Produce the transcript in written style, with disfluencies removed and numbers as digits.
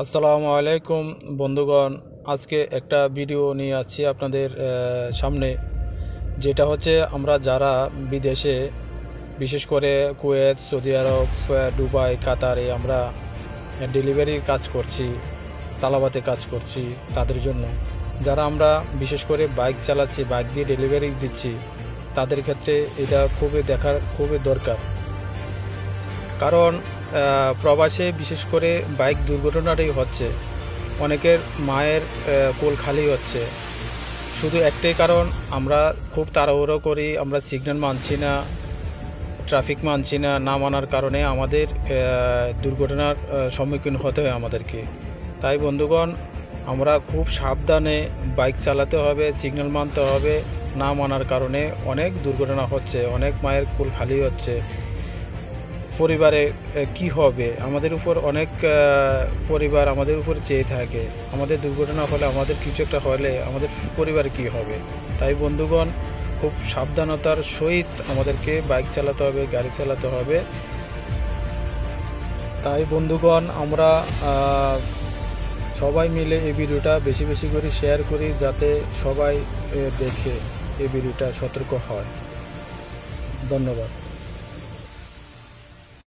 আসসালামু আলাইকুম বন্ধুগণ। আজকে একটা ভিডিও নিয়ে আসছি আপনাদের সামনে, যেটা হচ্ছে আমরা যারা বিদেশে, বিশেষ করে কুয়েত, সৌদি আরব, দুবাই, কাতারে আমরা ডেলিভারির কাজ করছি, তালাবাতে কাজ করছি, তাদের জন্য যারা আমরা বিশেষ করে বাইক চালাচ্ছি, বাইক দিয়ে ডেলিভারি দিচ্ছি, তাদের ক্ষেত্রে এটা খুবই দরকার। কারণ প্রবাসে বিশেষ করে বাইক দুর্ঘটনাটাই হচ্ছে, অনেকের মায়ের কোল খালি হচ্ছে। শুধু একটাই কারণ, আমরা খুব তাড়াহুড়ো করি, আমরা সিগন্যাল মানছি না, ট্রাফিক মানছি না, না মানার কারণে আমাদের দুর্ঘটনার সম্মুখীন হতে হয় আমাদেরকে। তাই বন্ধুগণ, আমরা খুব সাবধানে বাইক চালাতে হবে, সিগন্যাল মানতে হবে। না মানার কারণে অনেক দুর্ঘটনা হচ্ছে, অনেক মায়ের কোল খালি হচ্ছে। পরিবারে কি হবে, আমাদের উপর অনেক পরিবার আমাদের উপর চেয়ে থাকে, আমাদের দুর্ঘটনা হলে, আমাদের কিছু একটা হলে আমাদের পরিবার কি হবে। তাই বন্ধুগণ, খুব সাবধানতার সহিত আমাদেরকে বাইক চালাতে হবে, গাড়ি চালাতে হবে। তাই বন্ধুগণ, আমরা সবাই মিলে এই ভিডিওটা বেশি বেশি করে শেয়ার করি, যাতে সবাই দেখে এই ভিডিওটা সতর্ক হয়। ধন্যবাদ।